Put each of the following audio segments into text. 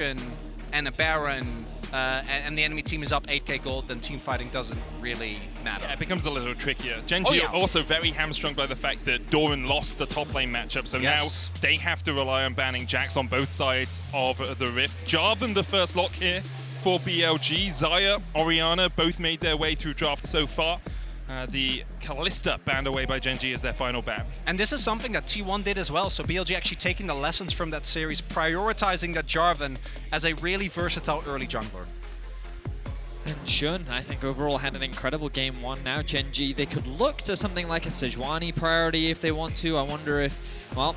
and a Baron, and the enemy team is up 8k gold, then team fighting doesn't really matter. Yeah, it becomes a little trickier. Gen.G are also very hamstrung by the fact that Doran lost the top lane matchup, so now they have to rely on banning Jax on both sides of the Rift. Jarvan the first lock here for BLG. Xayah, Orianna both made their way through draft so far. The Kalista banned away by Gen.G as their final ban. And this is something that T1 did as well, so BLG actually taking the lessons from that series, prioritizing that Jarvan as a really versatile early jungler. And Xun, I think, overall had an incredible game one. Now Gen.G, they could look to something like a Sejuani priority if they want to. I wonder if, well,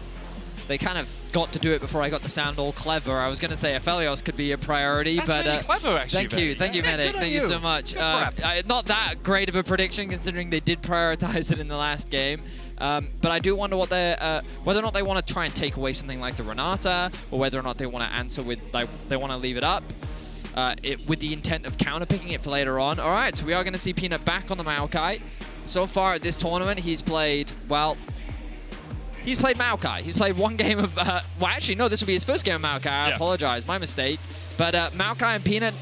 they kind of got to do it before I got to sound all clever. I was going to say Aphelios could be a priority, That's but really clever, actually. thank you, Medic. Thank you so much. Not that great of a prediction considering they did prioritize it in the last game. But I do wonder what whether or not they want to try and take away something like the Renata, or whether or not they want to answer with they want to leave it up. With the intent of counterpicking it for later on. All right, so we are going to see Peanut back on the Maokai. So far at this tournament, he's played, well, he's played Maokai. He's played one game of, well, actually, no, this will be his first game of Maokai. I apologize, my mistake. But Maokai and Peanut,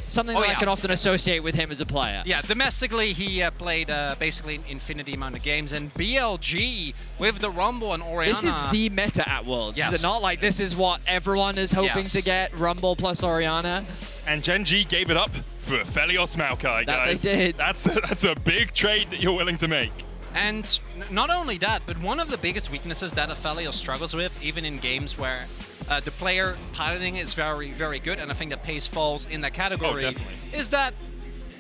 something that I can often associate with him as a player. Yeah, domestically, he played basically an infinity amount of games. And BLG with the Rumble and Orianna. This is the meta at Worlds. Is it not? Like, this is what everyone is hoping to get, Rumble plus Orianna. And Gen.G gave it up for Aphelios Maokai, guys. They did. That's a big trade that you're willing to make. And not only that, but one of the biggest weaknesses that Aphelios struggles with, even in games where the player piloting is very, very good, and I think that Peyz falls in that category, is that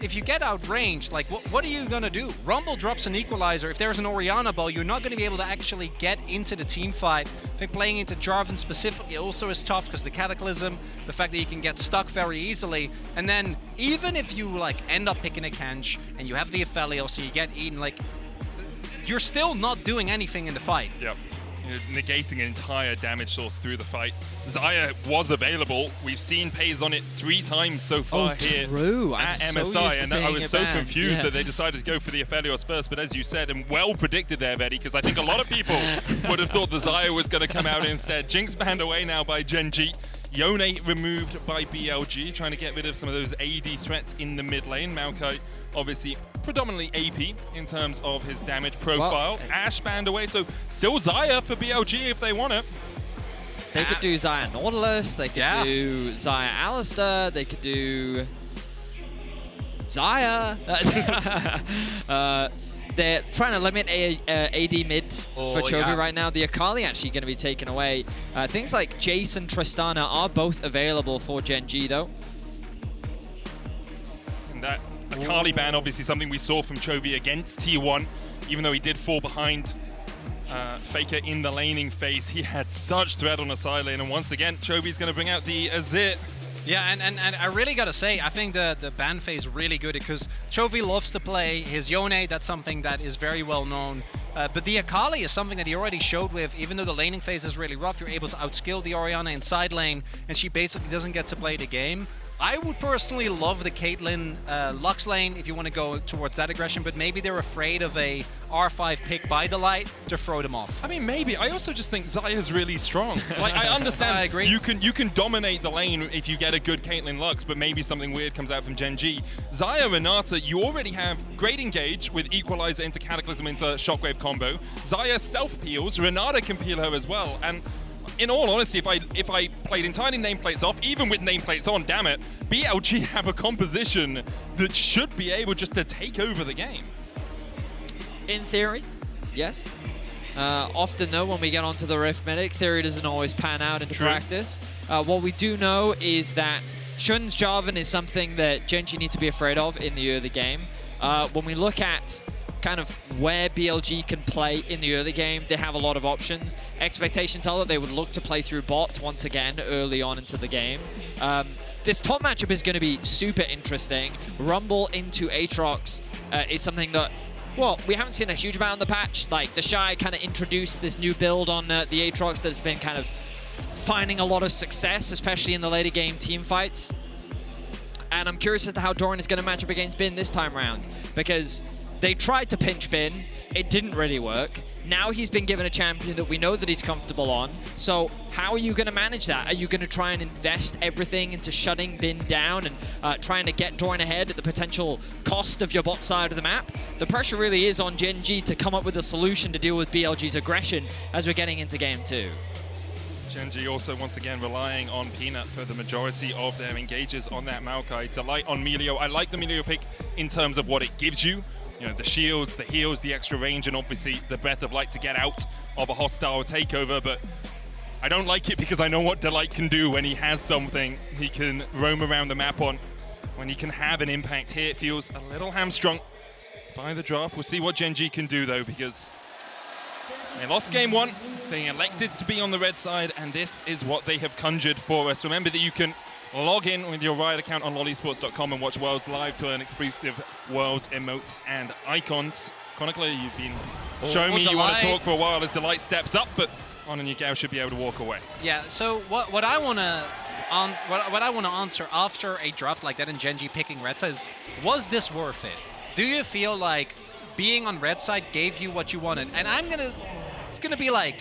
if you get outranged, like, what are you going to do? Rumble drops an equalizer. If there's an Orianna ball, you're not going to be able to actually get into the team fight. I think playing into Jarvan specifically also is tough because the Cataclysm, the fact that you can get stuck very easily. And then even if you, like, end up picking a Kench and you have the Aphelios, so you get eaten, like, you're still not doing anything in the fight. Yep. You're negating an entire damage source through the fight. Xayah was available. We've seen Peyz on it 3 times so far here at MSI, and I was so confused that they decided to go for the Aphelios first. But as you said, and well predicted there, Vedi, because I think a lot of people would have thought the Xayah was going to come out instead. Jinx banned away now by Gen.G. Yone removed by BLG, trying to get rid of some of those AD threats in the mid lane. Maokai, obviously, predominantly AP in terms of his damage profile. Ashe banned away, so still Xayah for BLG if they want it. They could do Xayah Nautilus, they could do Xayah Alistar, they could do Xayah. They're trying to limit AD mids for Chovy right now. The Akali actually going to be taken away. Things like Jace and Tristana are both available for Gen.G though. And that Akali ban, obviously something we saw from Chovy against T1, even though he did fall behind Faker in the laning phase. He had such threat on the side lane, and once again, Chovy's going to bring out the Azir. Yeah, and I really gotta say, I think the ban phase is really good because Chovy loves to play his Yone. That's something that is very well known. But the Akali is something that he already showed with, even though the laning phase is really rough, you're able to outskill the Orianna in side lane, and she basically doesn't get to play the game. I would personally love the Caitlyn Lux lane if you want to go towards that aggression, but maybe they're afraid of a R5 pick by the light to throw them off. I mean, maybe. I also just think Xayah's really strong. Like, I understand I agree. You can dominate the lane if you get a good Caitlyn Lux, but maybe something weird comes out from Gen.G. Xayah, Renata, you already have great engage with Equalizer into Cataclysm into Shockwave combo. Xayah self-peels, Renata can peel her as well, and in all honesty, if I played entirely nameplates off, even with nameplates on, damn it, BLG have a composition that should be able just to take over the game. In theory, yes. Often though, when we get onto the Rift Medic, theory doesn't always pan out into practice. What we do know is that Xun's Jarvan is something that Gen.G need to be afraid of in the early game. When we look at kind of where BLG can play in the early game, they have a lot of options. Expectations are that they would look to play through bot once again early on into the game. This top matchup is going to be super interesting. Rumble into Aatrox is something that, well, we haven't seen a huge amount on the patch. Like, the Shy kind of introduced this new build on the Aatrox that's been kind of finding a lot of success, especially in the later game team fights. And I'm curious as to how Doran is going to match up against Bin this time around, because they tried to pinch Bin, it didn't really work. Now he's been given a champion that we know that he's comfortable on. So how are you going to manage that? Are you going to try and invest everything into shutting Bin down and trying to get Doran ahead at the potential cost of your bot side of the map? The pressure really is on Gen.G to come up with a solution to deal with BLG's aggression as we're getting into game 2. Gen.G also once again relying on Peanut for the majority of their engages on that Maokai. Delight on Milio. I like the Milio pick in terms of what it gives you. You know, the shields, the heals, the extra range, and obviously the breath of light to get out of a hostile takeover. But I don't like it because I know what Delight can do when he has something he can roam around the map on. When he can have an impact here, it feels a little hamstrung by the draft. We'll see what Gen.G can do though, because they lost game 1, they elected to be on the red side, and this is what they have conjured for us. Remember that you can log in with your Riot account on lolesports.com and watch Worlds live to earn exclusive Worlds emotes and icons. Chronicler, you've been showing me you want to talk for a while as Delight steps up, but On and Yagao should be able to walk away. Yeah, so what I want to answer after a draft like that in Gen.G picking red side is, was this worth it? Do you feel like being on red side gave you what you wanted? And it's gonna be like,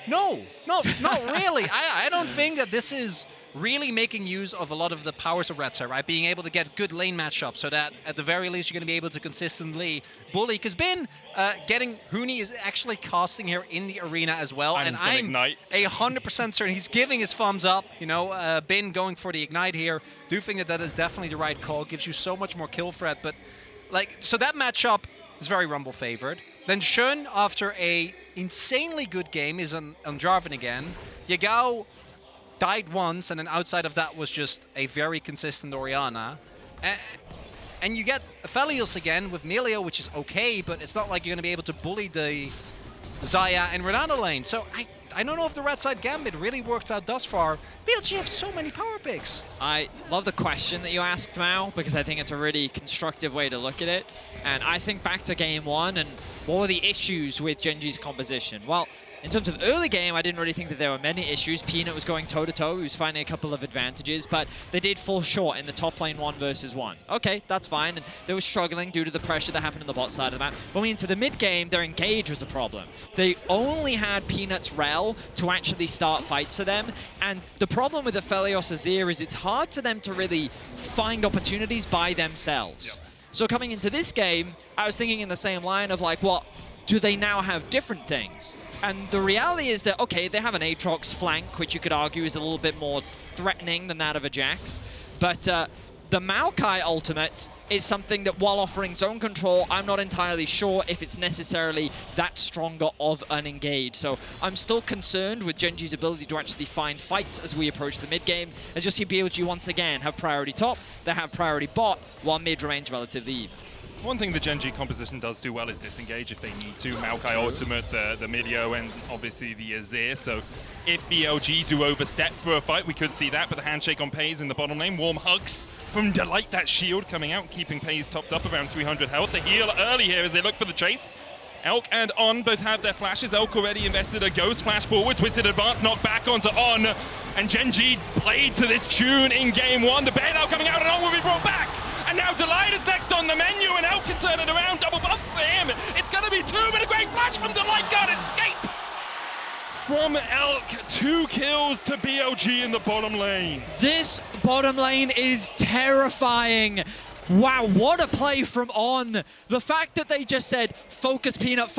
no, not really. I don't think that this is really making use of a lot of the powers of red side, right? Being able to get good lane matchups so that at the very least you're going to be able to consistently bully. Because Bin getting Huni is actually casting here in the arena as well. And I'm 100% certain he's giving his thumbs up. You know, Bin going for the ignite here. Do think that that is definitely the right call. Gives you so much more kill threat. But like, so that matchup is very Rumble favored. Then Shun, after a insanely good game, is on Jarvan again. Yagao died once, and then outside of that was just a very consistent Orianna. And you get Aphelios again with Milio, which is okay, but it's not like you're going to be able to bully the Xayah and Renata lane. So I don't know if the red side gambit really worked out thus far. BLG have so many power picks. I love the question that you asked, Mao, because I think it's a really constructive way to look at it. And I think back to game 1, and what were the issues with Gen.G's composition? Well, in terms of early game, I didn't really think that there were many issues. Peanut was going toe-to-toe. He was finding a couple of advantages, but they did fall short in the top lane 1 versus 1. Okay, that's fine, and they were struggling due to the pressure that happened on the bot side of the map. Going into the mid-game, their engage was a problem. They only had Peanut's Rel to actually start fights for them, and the problem with Aphelios Azir is it's hard for them to really find opportunities by themselves. Yep. So coming into this game, I was thinking in the same line of like, well, do they now have different things? And the reality is that, okay, they have an Aatrox flank, which you could argue is a little bit more threatening than that of a Jax. But the Maokai ultimate is something that, while offering zone control, I'm not entirely sure if it's necessarily that stronger of an engage. So I'm still concerned with Gen.G's ability to actually find fights as we approach the mid-game. As you'll see BLG once again have priority top, they have priority bot, while mid remains relatively even. One thing the Gen.G composition does do well is disengage if they need to. Maokai ultimate, the Milio, and obviously the Azir. So if BLG do overstep for a fight, we could see that. But the handshake on Peyz in the bottom lane. Warm hugs from Delight. That shield coming out, keeping Peyz topped up around 300 health. The heal early here as they look for the chase. Elk and On both have their flashes. Elk already invested a ghost flash forward. Twisted advance, knocked back onto On. And Gen.G played to this tune in game 1. The bailout coming out and On will be brought back. And now Delight is next on the menu, and Elk can turn it around. Double buff for him. It's going to be 2, but a great flash from Delight. Got escape from Elk. 2 kills to BLG in the bottom lane. This bottom lane is terrifying. Wow, what a play from On. The fact that they just said, focus Peanut,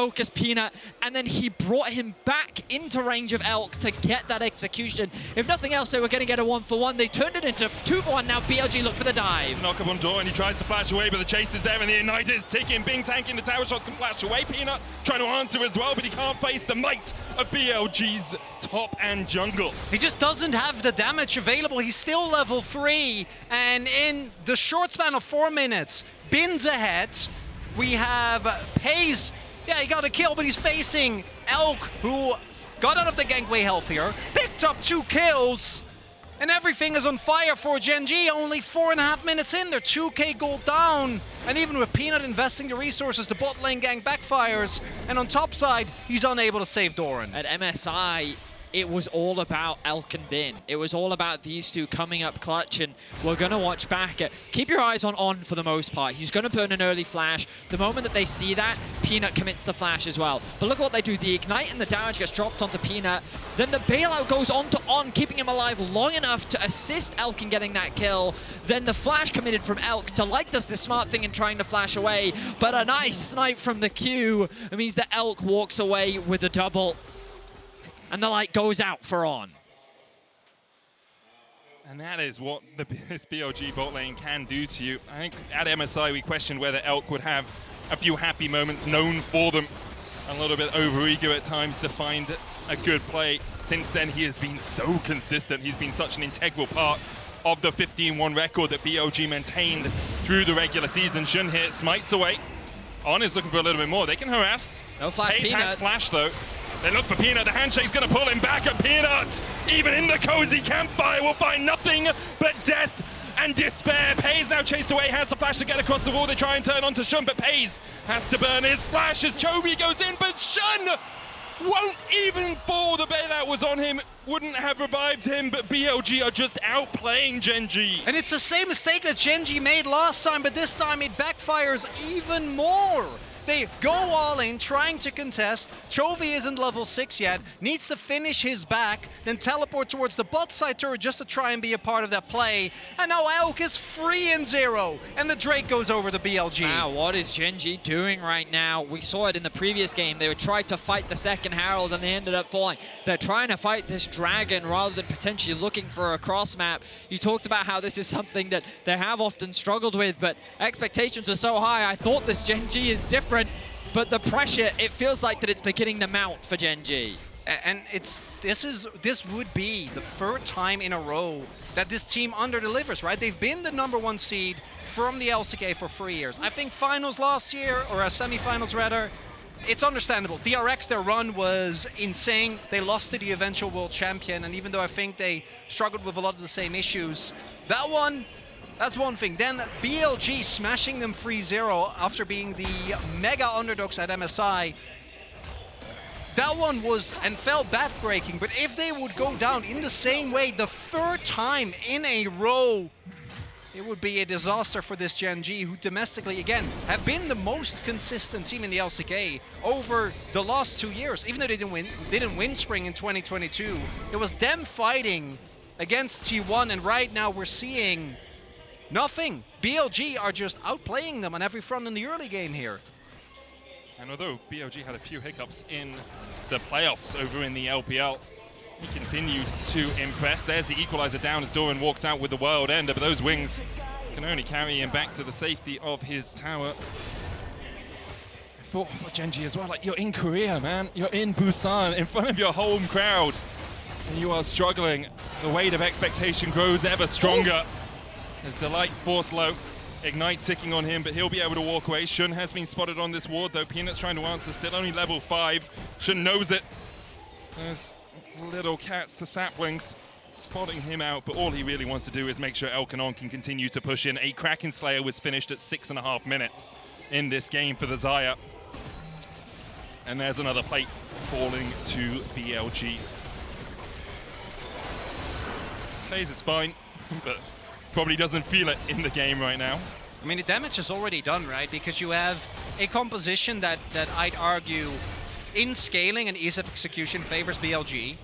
and then he brought him back into range of Elk to get that execution. If nothing else, they were going to get a 1-for-1. They turned it into 2-for-1. Now BLG look for the dive. Knock up on Doran, he tries to flash away, but the chase is there, and the ignite is ticking. Bing tanking, the tower shots can flash away. Peanut trying to answer as well, but he can't face the might of BLG's top and jungle. He just doesn't have the damage available. He's still level 3, and in the short span of 4 minutes, Bin's ahead. We have Peyz. Yeah, he got a kill, but he's facing Elk, who got out of the gangway healthier, picked up 2 kills, and everything is on fire for Gen.G. Only 4.5 minutes in, they're 2k gold down. And even with Peanut investing the resources, the bot lane gang backfires. And on top side, he's unable to save Doran. At MSI, it was all about Elk and Bin. It was all about these two coming up clutch, and we're going to watch back. Keep your eyes on for the most part. He's going to burn an early flash. The moment that they see that, Peanut commits the flash as well. But look at what they do. The Ignite and the damage gets dropped onto Peanut. Then the bailout goes on to On, keeping him alive long enough to assist Elk in getting that kill. Then the flash committed from Elk. Delight does the smart thing in trying to flash away, but a nice snipe from the Q. It means that Elk walks away with a double. And the light goes out for On. And that is what this BLG bot lane can do to you. I think at MSI we questioned whether Elk would have a few happy moments, known for them. A little bit overeager at times to find a good play. Since then he has been so consistent. He's been such an integral part of the 15-1 record that BLG maintained through the regular season. Xun here smites away. On is looking for a little bit more. They can harass. No flash. Peyz Peanut has flash though. They look for Peanut. The handshake's going to pull him back at Peanut. Even in the cozy campfire will find nothing but death and despair. Peyz now chased away, has the flash to get across the wall. They try and turn onto Xun, but Peyz has to burn his flash as Chovy goes in, but Xun won't even fall. The bailout was on him, wouldn't have revived him, but BLG are just outplaying Gen.G. And it's the same mistake that Gen.G made last time, but this time it backfires even more. They go all in, trying to contest. Chovy isn't level 6 yet, needs to finish his back, then teleport towards the bot side turret just to try and be a part of that play. And now Elk is free in 0, and the Drake goes over the BLG. Wow, what is Gen.G doing right now? We saw it in the previous game. They were trying to fight the second Herald, and they ended up falling. They're trying to fight this dragon rather than potentially looking for a cross map. You talked about how this is something that they have often struggled with, but expectations were so high. I thought this Gen.G is different. But the pressure, it feels like that it's beginning to mount for Gen.G. And this would be the third time in a row that this team under-delivers, right? They've been the #1 seed from the LCK for 3 years. I think finals last year, or semi-finals rather, it's understandable. DRX, their run was insane. They lost to the eventual world champion, and even though I think they struggled with a lot of the same issues, that one, that's one thing. Then BLG smashing them 3-0 after being the mega underdogs at MSI. That one was and felt backbreaking, but if they would go down in the same way the third time in a row, it would be a disaster for this Gen.G, who domestically, again, have been the most consistent team in the LCK over the last 2 years. Even though they didn't win Spring in 2022, it was them fighting against T1, and right now we're seeing nothing. BLG are just outplaying them on every front in the early game here. And although BLG had a few hiccups in the playoffs over in the LPL, he continued to impress. There's the equalizer down as Doran walks out with the World Ender, but those wings can only carry him back to the safety of his tower. I thought for Gen.G as well, like, you're in Korea, man. You're in Busan, in front of your home crowd, and you are struggling. The weight of expectation grows ever stronger. As Delight force low, Ignite ticking on him, but he'll be able to walk away. Xun has been spotted on this ward, though. Peanut's trying to answer, still only level 5. Xun knows it. There's little cats, the saplings, spotting him out, but all he really wants to do is make sure Elkanon can continue to push in. A Kraken Slayer was finished at 6.5 minutes in this game for the Xayah. And there's another plate falling to BLG. Peyz is fine, but probably doesn't feel it in the game right now. I mean, the damage is already done, right? Because you have a composition that I'd argue in scaling and ease of execution favors BLG.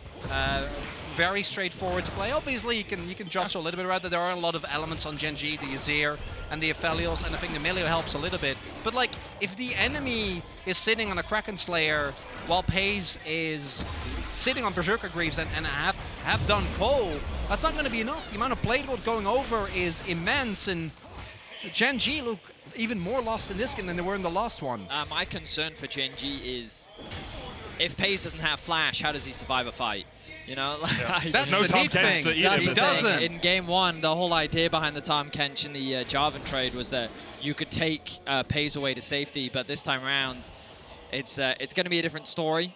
Very straightforward to play. Obviously, you can jostle a little bit rather. There are a lot of elements on Gen.G, the Azir and the Aphelios, and I think the Milio helps a little bit. But like, if the enemy is sitting on a Kraken Slayer while Peyz is sitting on Berserker Greaves and have done Cole, that's not going to be enough. The amount of blade load going over is immense, and Gen.G look even more lost in this game than they were in the last one. My concern for Gen.G is, if Peyz doesn't have flash, how does he survive a fight? You know, yeah. That's no the Tom neat Kench thing. He doesn't. In game 1, the whole idea behind the Tom Kench in the Jarvan trade was that you could take Peyz away to safety, but this time around, it's going to be a different story.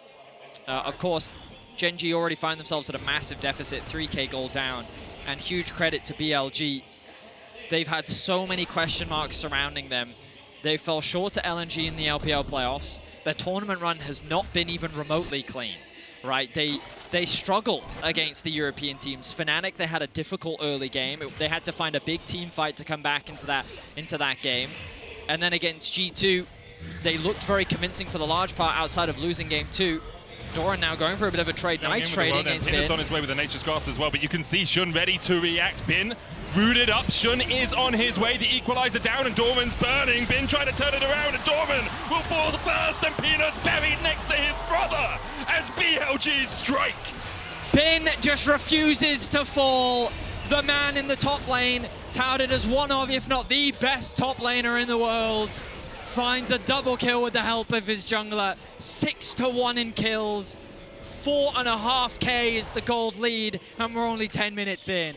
Of course, Gen.G already find themselves at a massive deficit, 3k gold down, and huge credit to BLG. They've had so many question marks surrounding them. They fell short to LNG in the LPL playoffs. Their tournament run has not been even remotely clean, right? They they struggled against the European teams. Fnatic, they had a difficult early game. They had to find a big team fight to come back into that game. And then against G2, they looked very convincing for the large part outside of losing game 2. Doran now going for a bit of a trade. Nice trading against Bin. It's on his way with the Nature's Grasp as well, but you can see Shun ready to react. Bin rooted up. Shun is on his way. The equalizer down, and Doran's burning. Bin trying to turn it around, and Doran will fall first, and Peanut's buried next to his brother as BLG strike. Bin just refuses to fall. The man in the top lane, touted as one of, if not the best top laner in the world, finds a double kill with the help of his jungler. 6-1 in kills. 4.5k is the gold lead, and we're only 10 minutes in.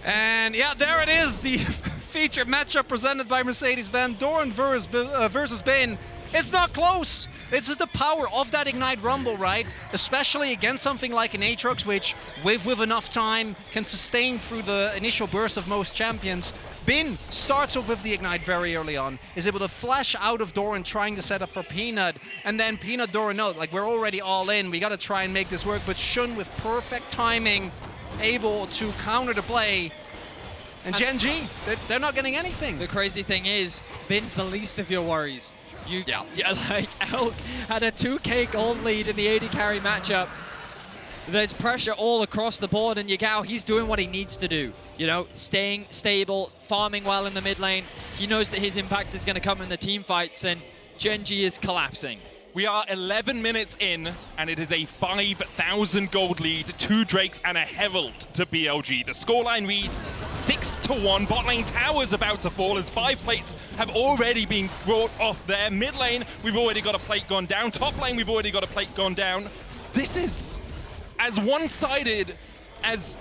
And yeah, there it is, the featured matchup presented by Mercedes-Benz. Doran versus Bin. It's not close. This is the power of that Ignite Rumble, right? Especially against something like an Aatrox, which with enough time can sustain through the initial burst of most champions. Bin starts off with the Ignite very early on, is able to flash out of Doran trying to set up for Peanut, and then Peanut, Doran, no, like we're already all in, we gotta try and make this work, but Shun with perfect timing, able to counter the play. And Gen.G, they're not getting anything. The crazy thing is, Bin's the least of your worries. Yeah, like Elk had a 2k gold lead in the AD carry matchup. There's pressure all across the board, and Yagao, he's doing what he needs to do. You know, staying stable, farming well in the mid lane. He knows that his impact is going to come in the team fights, and Gen.G is collapsing. We are 11 minutes in, and it is a 5,000 gold lead, 2 Drakes and a Herald to BLG. The scoreline reads 6-1. Bot lane tower's about to fall as 5 plates have already been brought off there. Mid lane, we've already got a plate gone down. Top lane, we've already got a plate gone down. This is as one-sided as,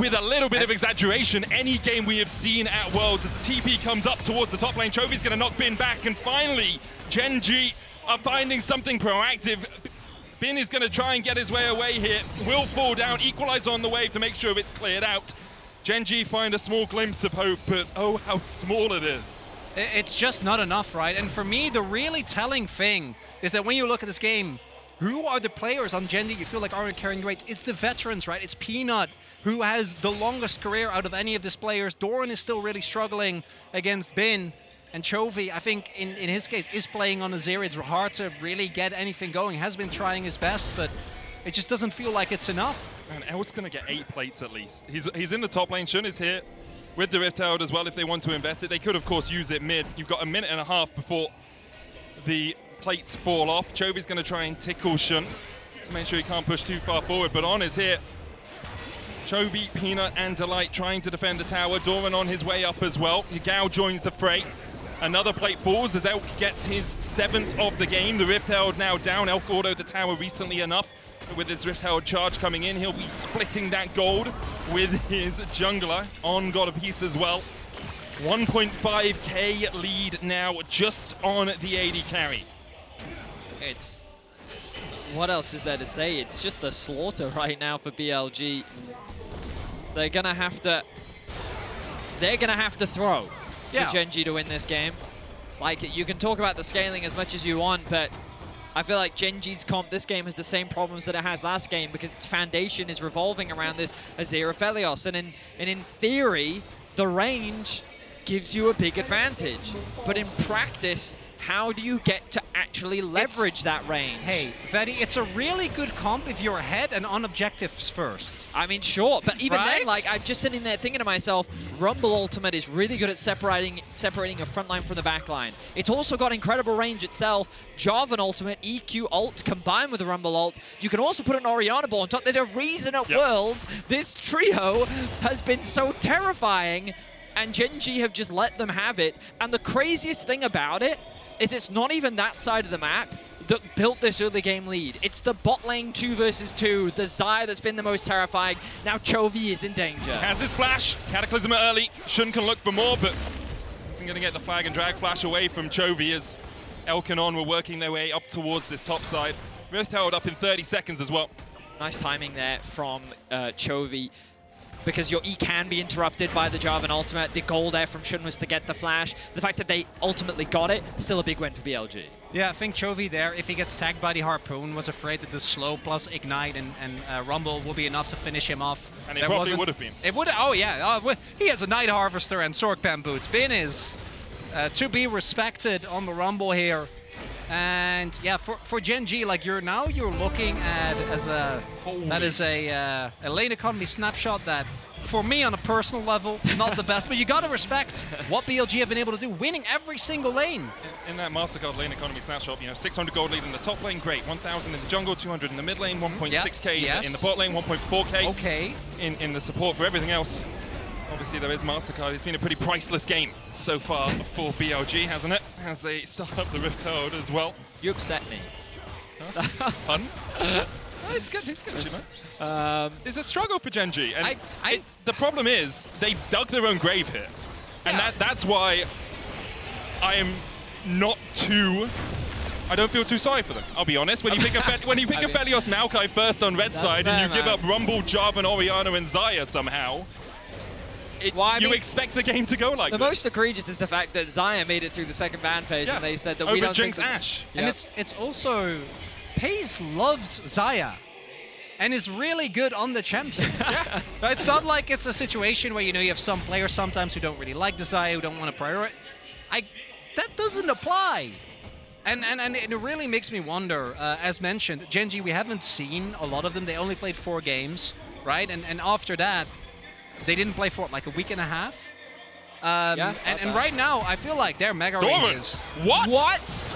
with a little bit of exaggeration, any game we have seen at Worlds. As the TP comes up towards the top lane, Chovy's going to knock Bin back, and finally, Gen.G are finding something proactive. Bin is going to try and get his way away here. Will fall down, equalize on the wave to make sure it's cleared out. Gen.G find a small glimpse of hope, but oh, how small it is. It's just not enough, right? And for me, the really telling thing is that when you look at this game, who are the players on Gen.G you feel like aren't carrying rates? It's the veterans, right? It's Peanut, who has the longest career out of any of these players. Doran is still really struggling against Bin. And Chovy, I think, in his case, is playing on Azir. It's hard to really get anything going. Has been trying his best, but it just doesn't feel like it's enough. And El's going to get 8 plates at least. He's in the top lane. Shun is here with the Rift Herald as well if they want to invest it. They could, of course, use it mid. You've got a minute and a half before the plates fall off. Chovy's going to try and tickle Shun to make sure he can't push too far forward, but On is here. Chovy, Peanut, and Delight trying to defend the tower. Doran on his way up as well. Yagao joins the fray. Another plate falls as Elk gets his 7th of the game. The Rift Herald now down. Elk autoed the tower recently enough. But with his Rift Herald charge coming in, he'll be splitting that gold with his jungler. On got a piece as well. 1.5k lead now just on the AD carry. It's... what else is there to say? It's just a slaughter right now for BLG. They're gonna have to throw. For Gen.G to win this game. Like, you can talk about the scaling as much as you want, but I feel like Gen.G's comp this game has the same problems that it has last game because its foundation is revolving around this Azir Aphelios, and in theory, the range gives you a big advantage. But in practice, how do you get to actually leverage that range? Hey, Vedi, it's a really good comp if you're ahead and on objectives first. I mean, sure, but even then, like, I'm just sitting there thinking to myself, Rumble Ultimate is really good at separating a front line from the back line. It's also got incredible range itself. Jarvan Ultimate, EQ ult combined with the Rumble ult. You can also put an Orianna ball on top. There's a reason at Worlds this trio has been so terrifying, and Gen.G have just let them have it. And the craziest thing about it is it's not even that side of the map that built this early game lead. It's the bot lane 2 versus 2, the Xayah that's been the most terrifying. Now Chovy is in danger. Has his flash, Cataclysm early. Shun can look for more, but isn't going to get the flag and drag flash away from Chovy as Elk and On were working their way up towards this top side. Rift held up in 30 seconds as well. Nice timing there from Chovy. because your E can be interrupted by the Jarvan ultimate. The goal there from Shun was to get the flash. The fact that they ultimately got it, still a big win for BLG. Yeah, I think Chovy there, if he gets tagged by the Harpoon, was afraid that the slow plus Ignite and Rumble will be enough to finish him off. And it probably would have been. It would. Oh, yeah. He has a Night Harvester and Sorkpan boots. Bin is to be respected on the Rumble here. And yeah, for Gen.G, like you're looking at that is a lane economy snapshot that, for me on a personal level, not the best, but you gotta respect what BLG have been able to do, winning every single lane. In that MasterCard lane economy snapshot, 600 gold lead in the top lane, great. 1,000 in the jungle, 200 in the mid lane, 1.6k in the bot lane, 1.4k okay. in the support for everything else. Obviously, there is MasterCard. It's been a pretty priceless game so far for BLG, hasn't it? As they start up the Rift Herald as well. You upset me. Huh? Pun? He's good, man. It's a struggle for Gen.G. And the problem is, they dug their own grave here. And that's why I am not too... I don't feel too sorry for them, I'll be honest. When you pick Aphelios Maokai first on red side and you give up Rumble, Jarvan, Orianna, and Xayah somehow, you expect the game to go like this. The most egregious is the fact that Xayah made it through the second ban phase, and they said that we don't Jinx think Ashe. And it's also, Peyz loves Xayah and is really good on the champion. It's not like it's a situation where you have some players sometimes who don't really like the Xayah, who don't want to prioritize. That doesn't apply. And it really makes me wonder, as mentioned, Gen.G, we haven't seen a lot of them. They only played 4 games, right? And after that, they didn't play for, like, a week and a half. And right now, I feel like their mega range is... What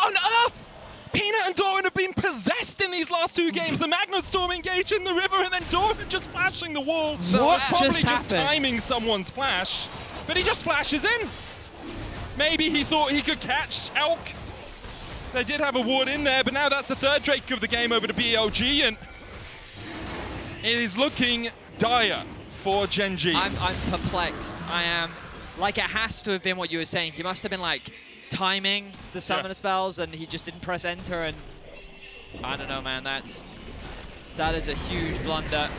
on earth? Peanut and Doran have been possessed in these last 2 games. The Magnet Storm engaged in the river, and then Doran just flashing the wall. So it's probably just timing someone's flash, but he just flashes in. Maybe he thought he could catch Elk. They did have a ward in there, but now that's the 3rd Drake of the game over to BLG, and it is looking dire for Gen.G. I'm perplexed. I am. Like, it has to have been what you were saying. He must have been, like, timing the summoner spells, and he just didn't press enter, and I don't know, man. That is a huge blunder.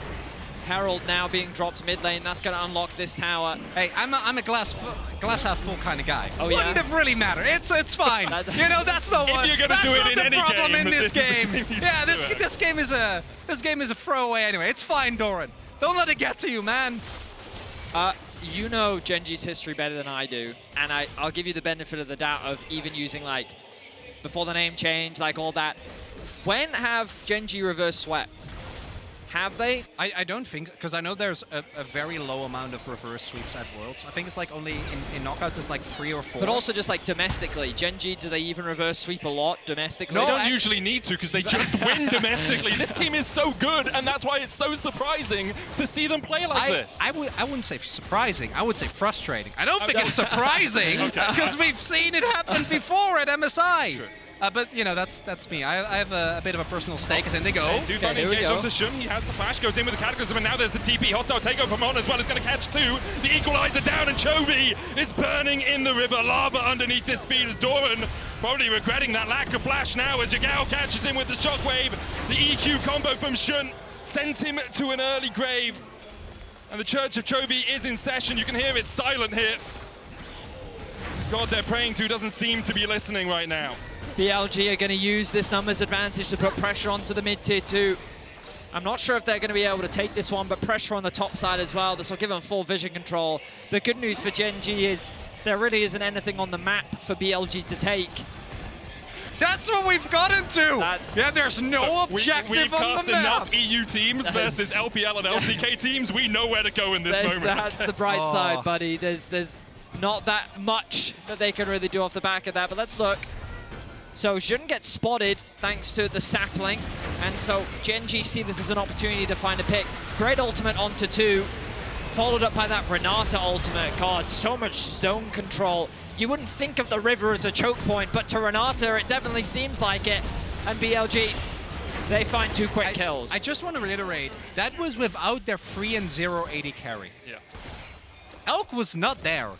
Herald now being dropped mid lane. That's going to unlock this tower. Hey, I'm a glass half full kind of guy. Oh, Wouldn't it really matter? It's fine. That's not what. If you're going to do it in any problem game, in this game. Yeah, this game is a throwaway anyway. It's fine, Doran. Don't let it get to you, man. You know Gen.G's history better than I do, and I'll give you the benefit of the doubt of even using, like, before the name change, like all that. When have Gen.G reverse swept? Have they? I don't think, because I know there's a very low amount of reverse sweeps at Worlds. I think it's like only in knockouts it's like 3 or 4. But also just like domestically, Gen.G, do they even reverse sweep a lot domestically? No, they don't usually need to because they just win domestically. This team is so good, and that's why it's so surprising to see them play like this. I wouldn't say surprising. I would say frustrating. I don't think it's surprising because we've seen it happen before at MSI. True. But, that's me. I have a bit of a personal stake as in they go. Do find engage onto Shun. He has the flash, goes in with the Cataclysm, and now there's the TP. Hostile takeover from On as well. It's going to catch 2. The Equalizer down, and Chovy is burning in the river. Lava underneath this speed as Doran probably regretting that lack of flash now as Yagao catches him with the shockwave. The EQ combo from Shun sends him to an early grave. And the Church of Chovy is in session. You can hear it silent here. God they're praying to doesn't seem to be listening right now. BLG are going to use this numbers advantage to put pressure onto the mid-tier 2. I'm not sure if they're going to be able to take this one, but pressure on the top side as well. This will give them full vision control. The good news for Gen.G is there really isn't anything on the map for BLG to take. That's what we've gotten to! There's no objective we've on cast the map! enough EU teams versus LPL and LCK teams. We know where to go in this moment. That's the bright side, buddy. There's not that much that they can really do off the back of that, but let's look. So Jun gets spotted thanks to the sapling, and so Gen.G see this as an opportunity to find a pick. Great ultimate onto 2, followed up by that Renata ultimate. God, so much zone control. You wouldn't think of the river as a choke point, but to Renata, it definitely seems like it. And BLG, they find 2 quick kills. I just want to reiterate, that was without their 3-0 AD carry. Yeah. Elk was not there.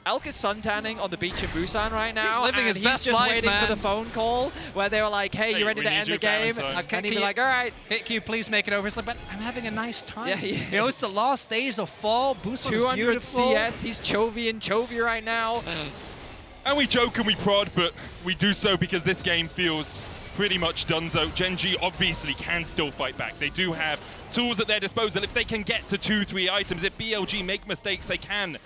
Elk is suntanning on the beach in Busan right now. He's living his best just life, waiting man. for the phone call where they were like, hey, you ready to end the game? And he'd be like, all right. Can you please make it over? He's like, but I'm having a nice time. Yeah, yeah. You know, it's the last days of fall. Busan 200 is beautiful. CS. He's Chovy and Chovy right now. And we joke and we prod, but we do so because this game feels pretty much donezo. Gen.G obviously can still fight back. They do have tools at their disposal. If they can get to 2-3 items, if BLG make mistakes, they can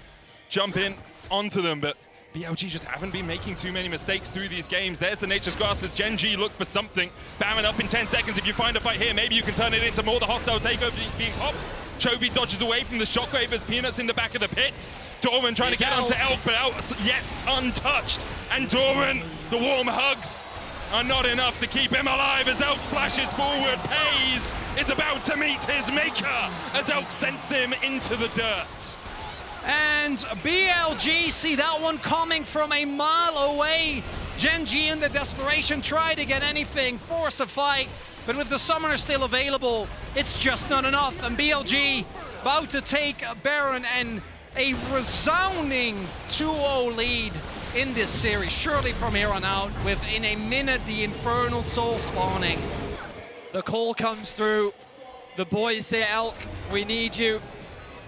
jump in onto them. But BLG just haven't been making too many mistakes through these games. There's the Nature's Grass as Gen.G look for something. Baron up in 10 seconds. If you find a fight here, maybe you can turn it into more. The hostile takeover being popped. Chovy dodges away from the shockwave as Peanuts in the back of the pit. Doran trying to get onto Elk, but Elk yet untouched. And Doran, the warm hugs are not enough to keep him alive as Elk flashes forward. Peyz is about to meet his maker as Elk sends him into the dirt. And BLG see that one coming from a mile away. Gen.G in the desperation try to get anything, force a fight, but with the summoner still available, it's just not enough. And BLG about to take Baron and a resounding 2-0 lead in this series. Surely from here on out, within a minute, the Infernal Soul spawning. The call comes through. The boys say, Elk, we need you.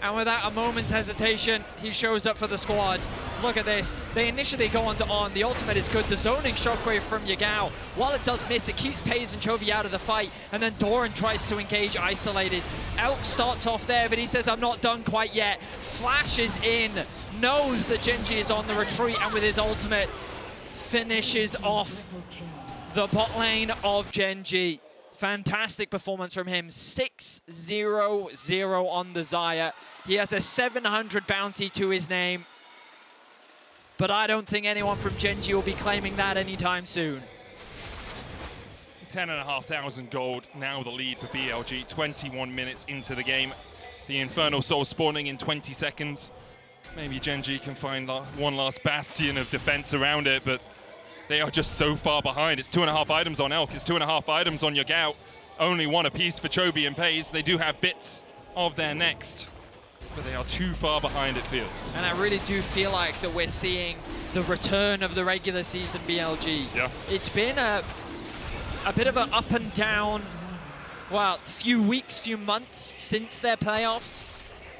And without a moment's hesitation, he shows up for the squad. Look at this. They initially go on. The ultimate is good. The zoning shockwave from Yagao. While it does miss, it keeps Peyz and Chovy out of the fight. And then Doran tries to engage isolated. Elk starts off there, but he says, I'm not done quite yet. Flashes in, knows that Gen.G is on the retreat, and with his ultimate, finishes off the bot lane of Gen.G. Fantastic performance from him. 6-0-0 on the Xayah. He has a 700 bounty to his name. But I don't think anyone from Gen.G will be claiming that anytime soon. 10,500 gold, now the lead for BLG. 21 minutes into the game. The Infernal Soul spawning in 20 seconds. Maybe Gen.G can find one last bastion of defense around it, but they are just so far behind. It's 2.5 items on Elk. It's 2.5 items on Yagao. Only one apiece for Chovy and Peyz. They do have bits of their next, but they are too far behind, it feels. And I really do feel like that we're seeing the return of the regular season BLG. Yeah. It's been a bit of an up and down, well, few weeks, few months since their playoffs.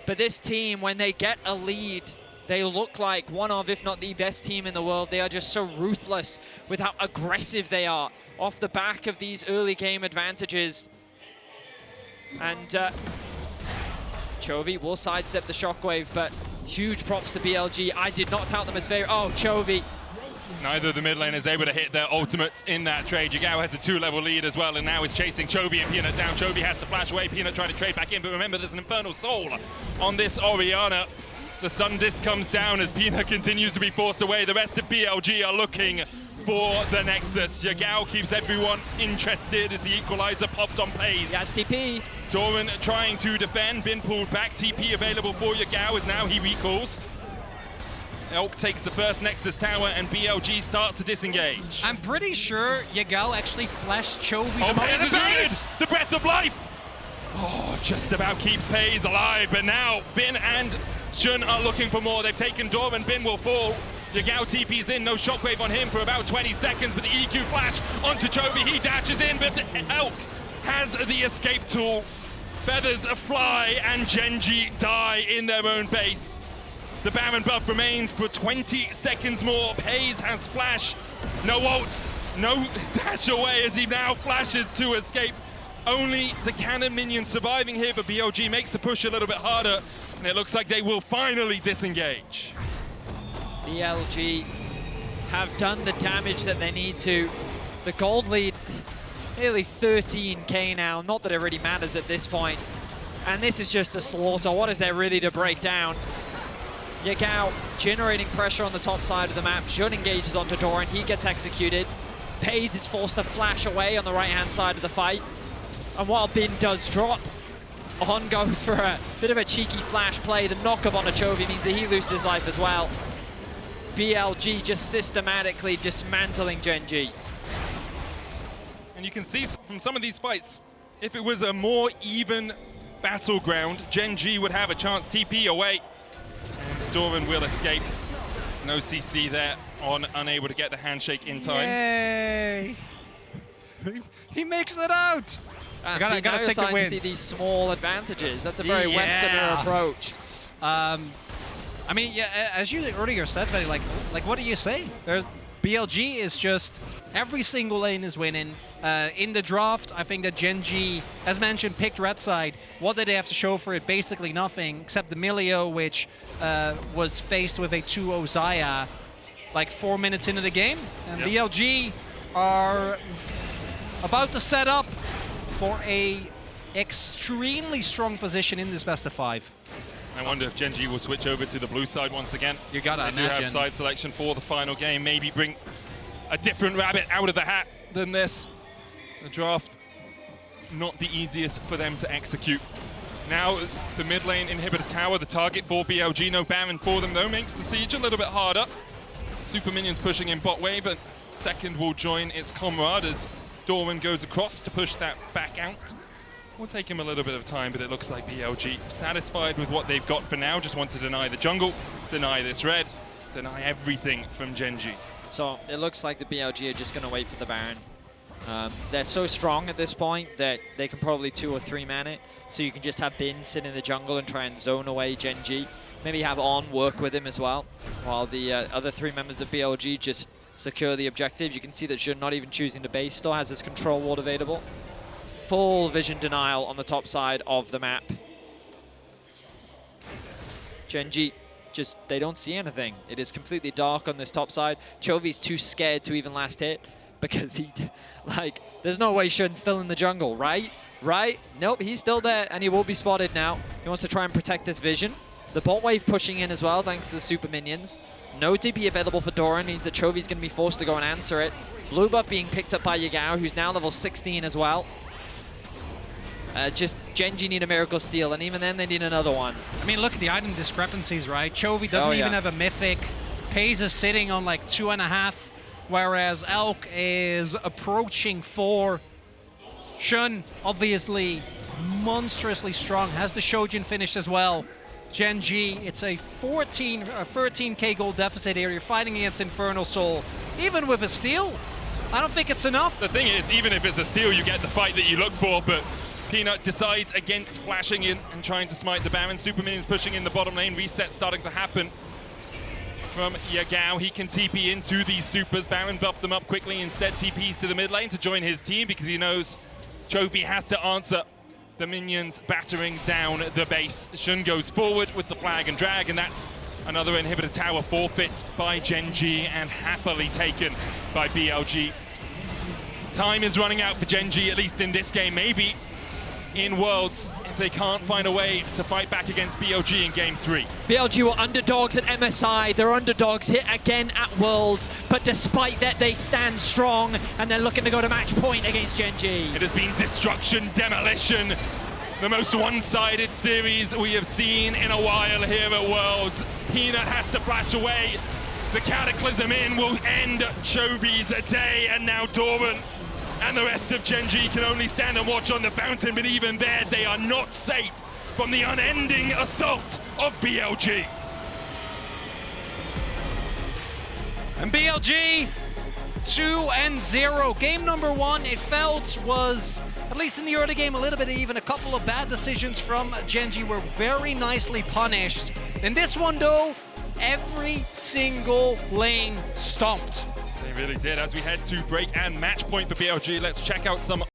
But this team, when they get a lead, they look like one of, if not the best team in the world. They are just so ruthless with how aggressive they are off the back of these early game advantages. And Chovy will sidestep the shockwave, but huge props to BLG. I did not tout them as favorite. Oh, Chovy. Neither of the mid lane is able to hit their ultimates in that trade. Yagao has a 2-level lead as well, and now is chasing Chovy and Peanut down. Chovy has to flash away. Peanut trying to trade back in, but remember, there's an Infernal Soul on this Orianna. The Sun Disc comes down as Peanut continues to be forced away. The rest of BLG are looking for the Nexus. Yagao keeps everyone interested as the equalizer popped on Peyz. Yes, TP. Doran trying to defend, been pulled back. TP available for Yagao as now he recalls. Elk takes the first Nexus tower and BLG start to disengage. I'm pretty sure Yagao actually flashed Chovy. Oh, Peyz is in! The breath of life! Oh, just about keeps Peyz alive, but now Bin and Shun are looking for more. They've taken Doran. Bin will fall. Yagao TP's in, no shockwave on him for about 20 seconds, but the EQ flash onto Chovy. He dashes in, but Elk has the escape tool. Feathers fly and Gen.G die in their own base. The Baron buff remains for 20 seconds more. Peyz has flash. No ult, no dash away as he now flashes to escape. Only the cannon minion surviving here, but BLG makes the push a little bit harder, and it looks like they will finally disengage. BLG have done the damage that they need to. The gold lead, nearly 13k now. Not that it really matters at this point. And this is just a slaughter. What is there really to break down? Yagao generating pressure on the top side of the map. Jun engages onto Doran. He gets executed. Peyz is forced to flash away on the right-hand side of the fight. And while Bin does drop, On goes for a bit of a cheeky flash play. The knock-up on a Chovy means that he loses his life as well. BLG just systematically dismantling Gen.G. And you can see from some of these fights, if it was a more even battleground, Gen.G would have a chance. TP away. And Doran will escape. No CC there on unable to get the handshake in time. Yay! He makes it out! I gotta take the wins. To see these small advantages. That's a very Westerner approach. I mean, yeah, as you earlier said, Vedi, like what do you say? BLG is just every single lane is winning. In the draft, I think that Gen.G, as mentioned, picked red side. What did they have to show for it? Basically nothing, except the Milio, which was faced with a 2-0 Xayah like 4 minutes into the game. And BLG are about to set up for a extremely strong position in this best of 5. I wonder if Gen.G will switch over to the blue side once again. You gotta imagine. They do have side selection for the final game. Maybe bring a different rabbit out of the hat than this. The draft, not the easiest for them to execute. Now, the mid lane inhibitor tower, the target for BLG. No Baron for them, though, makes the siege a little bit harder. Super minions pushing in bot wave, and second will join its comrade as Doran goes across to push that back out. Will take him a little bit of time, but it looks like BLG satisfied with what they've got for now. Just want to deny the jungle, deny this red, deny everything from Gen.G. So it looks like the BLG are just going to wait for the Baron. They're so strong at this point that they can probably 2 or 3 man it. So you can just have Bin sit in the jungle and try and zone away Gen.G. Maybe have On work with him as well, while the other 3 members of BLG just secure the objective. You can see that Jun not even choosing to base, still has his control ward available. Full vision denial on the top side of the map. Gen.G just, they don't see anything. It is completely dark on this top side. Chovy's too scared to even last hit because he, like, there's no way Shun's still in the jungle, right? Right? Nope, he's still there and he will be spotted now. He wants to try and protect this vision. The bot wave pushing in as well thanks to the super minions. No TP available for Doran means that Chovy's going to be forced to go and answer it. Blue buff being picked up by Yagao, who's now level 16 as well. Just Gen.G need a miracle steal, and even then they need another one. I mean, look at the item discrepancies, right? Chovy doesn't even have a mythic. Peyz is sitting on like 2.5, whereas Elk is approaching 4. Shun, obviously, monstrously strong, has the Shojin finish as well. Gen.G, it's a 13k gold deficit here. You're fighting against Infernal Soul. Even with a steal, I don't think it's enough. The thing is, even if it's a steal, you get the fight that you look for, but Peanut decides against flashing in and trying to smite the Baron. Super minions pushing in the bottom lane. Reset starting to happen from Yagao. He can TP into these supers. Baron buffed them up quickly. Instead, TPs to the mid lane to join his team because he knows Chovy has to answer the minions battering down the base. Shun goes forward with the flag and drag, and that's another inhibitor tower forfeit by Gen.G and happily taken by BLG. Time is running out for Gen.G, at least in this game. Maybe in Worlds, if they can't find a way to fight back against BLG in Game 3. BLG were underdogs at MSI. They're underdogs here again at Worlds. But despite that, they stand strong, and they're looking to go to match point against Gen.G. It has been destruction, demolition. The most one-sided series we have seen in a while here at Worlds. Peanut has to flash away. The Cataclysm in will end Chovy's day, and now Doran and the rest of Gen.G can only stand and watch on the fountain, but even there, they are not safe from the unending assault of BLG. And BLG, 2-0. Game number 1, it felt was, at least in the early game, a little bit even. A couple of bad decisions from Gen.G were very nicely punished. In this one, though, every single lane stomped. They really did. As we head to break and match point for BLG, let's check out some